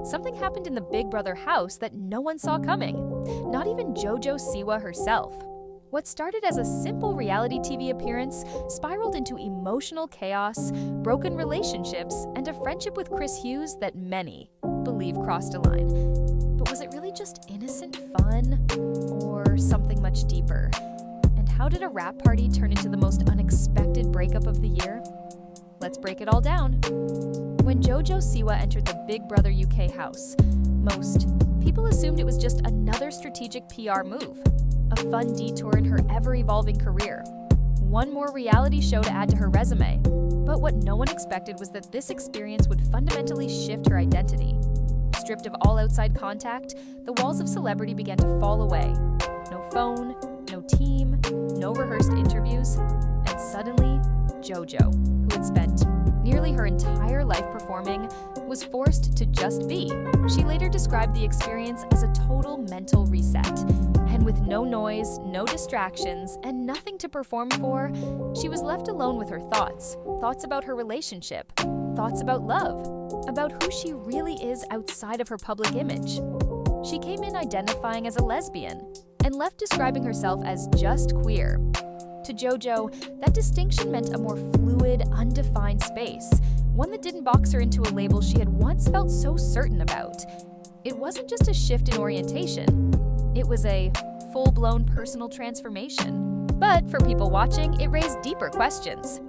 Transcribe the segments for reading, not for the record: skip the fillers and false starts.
something happened in the Big Brother house that no one saw coming, not even JoJo Siwa herself. What started as a simple reality TV appearance spiraled into emotional chaos, broken relationships, and a friendship with Chris Hughes that many believe crossed a line. But was it really just innocent fun, or something much deeper? And how did a rap party turn into the most unexpected breakup of the year? Let's break it all down. When JoJo Siwa entered the Big Brother UK house, most people assumed it was just another strategic PR move, a fun detour in her ever-evolving career, one more reality show to add to her resume. But what no one expected was that this experience would fundamentally shift her identity. Stripped of all outside contact, the walls of celebrity began to fall away. No phone, no team, no rehearsed interviews, and suddenly, JoJo, who had spent nearly her entire life performing, was forced to just be. She later described the experience as a total mental reset. And with no noise, no distractions, and nothing to perform for, she was left alone with her thoughts about her relationship, thoughts about love, about who she really is outside of her public image. She came in identifying as a lesbian and left describing herself as just queer. To JoJo, that distinction meant a more fluid, undefined space, one that didn't box her into a label she had once felt so certain about. It wasn't just a shift in orientation, it was a full-blown personal transformation. But for people watching, it raised deeper questions.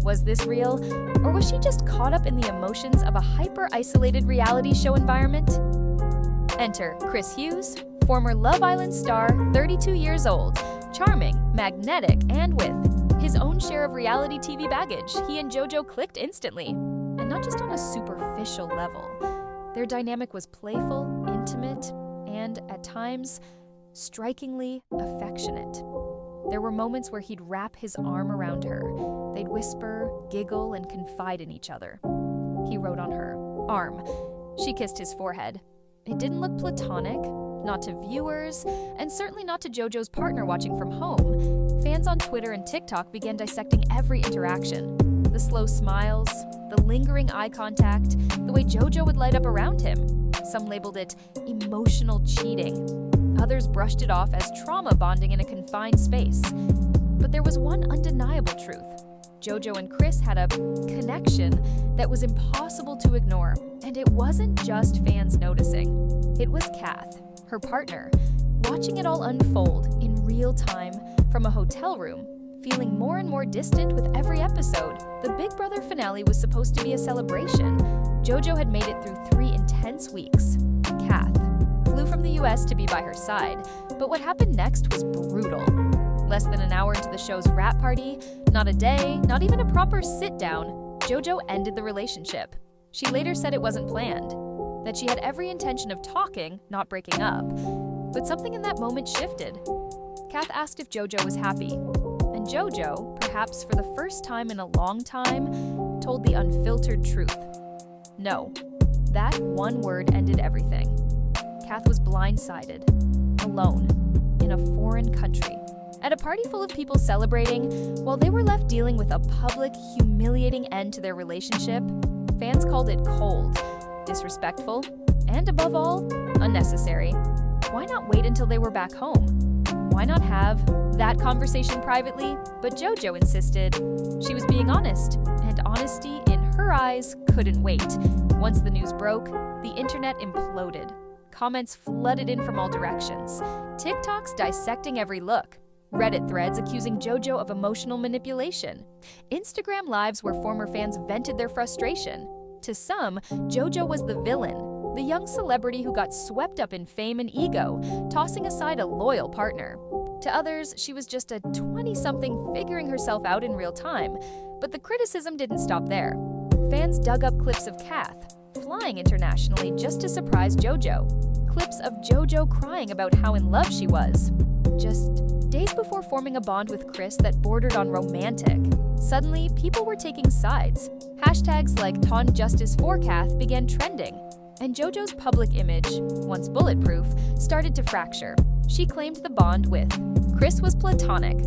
Was this real, or was she just caught up in the emotions of a hyper-isolated reality show environment? Enter Chris Hughes, former Love Island star, 32 years old, charming, magnetic, and with his own share of reality TV baggage. He and JoJo clicked instantly, and not just on a superficial level. Their dynamic was playful, intimate, and, at times, strikingly affectionate. There were moments where he'd wrap his arm around her. They'd whisper, giggle, and confide in each other. He wrote on her arm. She kissed his forehead. It didn't look platonic, not to viewers, and certainly not to JoJo's partner watching from home. Fans on Twitter and TikTok began dissecting every interaction. The slow smiles, the lingering eye contact, the way JoJo would light up around him. Some labeled it emotional cheating. Others brushed it off as trauma bonding in a confined space. But there was one undeniable truth. JoJo and Chris had a connection that was impossible to ignore. And it wasn't just fans noticing. It was Kath, her partner, watching it all unfold in real time from a hotel room, feeling more and more distant with every episode. The Big Brother finale was supposed to be a celebration. JoJo had made it through 3 intense weeks. Kath flew from the US to be by her side, but what happened next was brutal. Less than an hour into the show's wrap party, not a day, not even a proper sit-down, JoJo ended the relationship. She later said it wasn't planned, that she had every intention of talking, not breaking up. But something in that moment shifted. Kath asked if JoJo was happy, and JoJo, perhaps for the first time in a long time, told the unfiltered truth. No. That one word ended everything. Kath was blindsided, alone, in a foreign country, at a party full of people celebrating, while they were left dealing with a public, humiliating end to their relationship. Fans called it cold, disrespectful, and above all, unnecessary. Why not wait until they were back home? Why not have that conversation privately? But JoJo insisted. She was being honest, and honesty, in her eyes, couldn't wait. Once the news broke, the internet imploded. Comments flooded in from all directions. TikToks dissecting every look. Reddit threads accusing JoJo of emotional manipulation. Instagram lives where former fans vented their frustration. To some, JoJo was the villain, the young celebrity who got swept up in fame and ego, tossing aside a loyal partner. To others, she was just a 20-something figuring herself out in real time. But the criticism didn't stop there. Fans dug up clips of Kath, flying internationally just to surprise JoJo. Clips of JoJo crying about how in love she was. Just days before forming a bond with Chris that bordered on romantic. Suddenly, people were taking sides. Hashtags like Ton Justice for Kath began trending, and JoJo's public image, once bulletproof, started to fracture. She claimed the bond with Chris was platonic.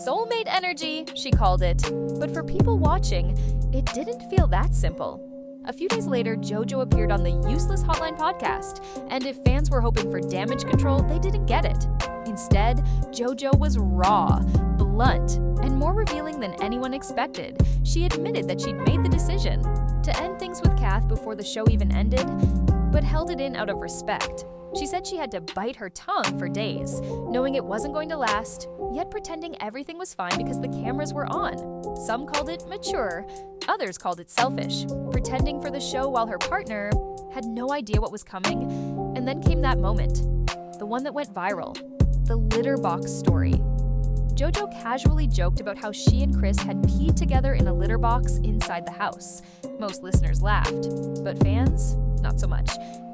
Soulmate energy, she called it. But for people watching, it didn't feel that simple. A few days later, JoJo appeared on the Useless Hotline podcast, and if fans were hoping for damage control, they didn't get it. Instead, JoJo was raw, blunt, and more revealing than anyone expected. She admitted that she'd made the decision to end things with Kath before the show even ended, but held it in out of respect. She said she had to bite her tongue for days, knowing it wasn't going to last, yet pretending everything was fine because the cameras were on. Some called it mature, others called it selfish, pretending for the show while her partner had no idea what was coming. And then came that moment, the one that went viral, the litter box story. JoJo casually joked about how she and Chris had peed together in a litter box inside the house. Most listeners laughed, but fans, not so much.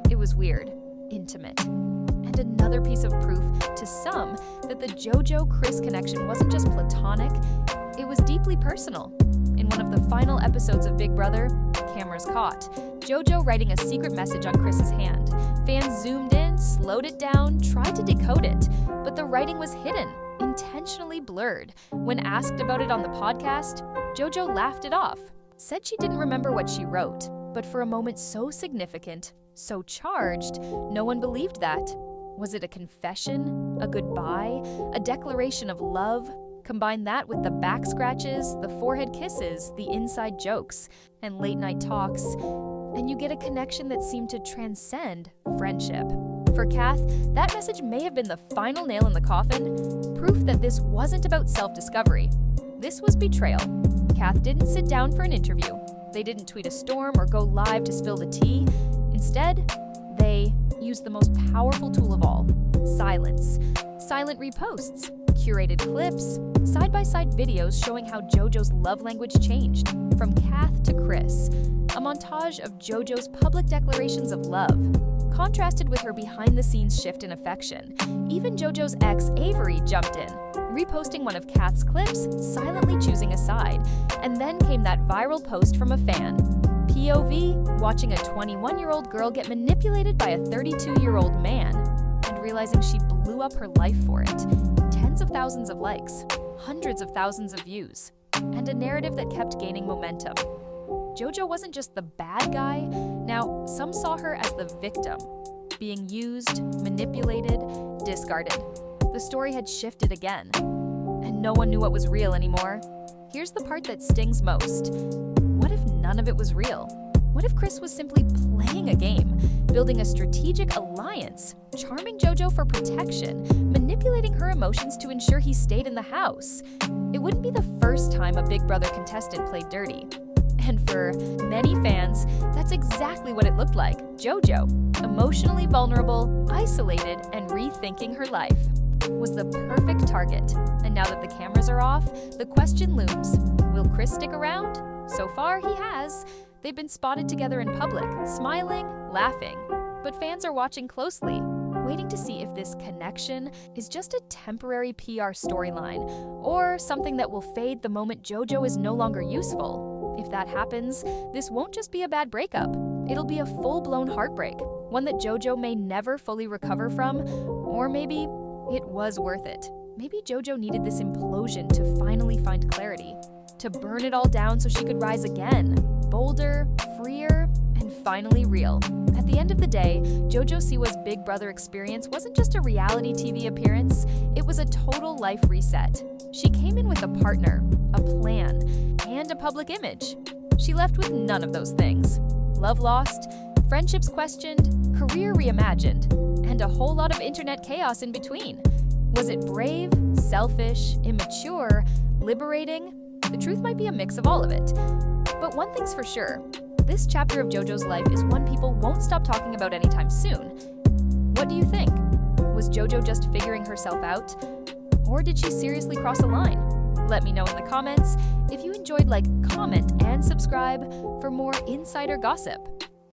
It was weird, intimate, and another piece of proof to some that the JoJo-Chris connection wasn't just platonic, it was deeply personal. In one of the final episodes of Big Brother, cameras caught JoJo writing a secret message on Chris's hand. Fans zoomed in, slowed it down, tried to decode it, but the writing was hidden, intentionally blurred. When asked about it on the podcast, JoJo laughed it off, said she didn't remember what she wrote, but for a moment so significant, so charged, no one believed that. Was it a confession, a goodbye, a declaration of love? Combine that with the back scratches, the forehead kisses, the inside jokes, and late night talks, and you get a connection that seemed to transcend friendship. For Kath, that message may have been the final nail in the coffin, proof that this wasn't about self-discovery. This was betrayal. Kath didn't sit down for an interview. They didn't tweet a storm or go live to spill the tea. Instead, they used the most powerful tool of all, silence. Silent reposts, curated clips, side-by-side videos showing how JoJo's love language changed, from Kath to Chris. A montage of JoJo's public declarations of love, contrasted with her behind-the-scenes shift in affection. Even JoJo's ex, Avery, jumped in, reposting one of Kath's clips, silently choosing a side. And then came that viral post from a fan. POV, watching a 21-year-old girl get manipulated by a 32-year-old man, and realizing she blew up her life for it. Tens of thousands of likes, hundreds of thousands of views, and a narrative that kept gaining momentum. JoJo wasn't just the bad guy. Now, some saw her as the victim, being used, manipulated, discarded. The story had shifted again, and no one knew what was real anymore. Here's the part that stings most. What if none of it was real? What if Chris was simply playing a game, building a strategic alliance, charming JoJo for protection, manipulating her emotions to ensure he stayed in the house? It wouldn't be the first time a Big Brother contestant played dirty. And for many fans, that's exactly what it looked like. JoJo, emotionally vulnerable, isolated, and rethinking her life, was the perfect target. And now that the cameras are off, the question looms, will Chris stick around? So far, he has. They've been spotted together in public, smiling, laughing. But fans are watching closely, waiting to see if this connection is just a temporary PR storyline, or something that will fade the moment JoJo is no longer useful. If that happens, this won't just be a bad breakup. It'll be a full-blown heartbreak, one that JoJo may never fully recover from, or maybe it was worth it. Maybe JoJo needed this implosion to finally find clarity, to burn it all down so she could rise again, bolder, freer, and finally real. At the end of the day, JoJo Siwa's Big Brother experience wasn't just a reality TV appearance, it was a total life reset. She came in with a partner, a plan, and a public image. She left with none of those things. Love lost, friendships questioned, career reimagined, and a whole lot of internet chaos in between. Was it brave, selfish, immature, liberating? The truth might be a mix of all of it. But one thing's for sure, this chapter of JoJo's life is one people won't stop talking about anytime soon. What do you think? Was JoJo just figuring herself out? Or did she seriously cross a line? Let me know in the comments. If you enjoyed, comment and subscribe for more insider gossip.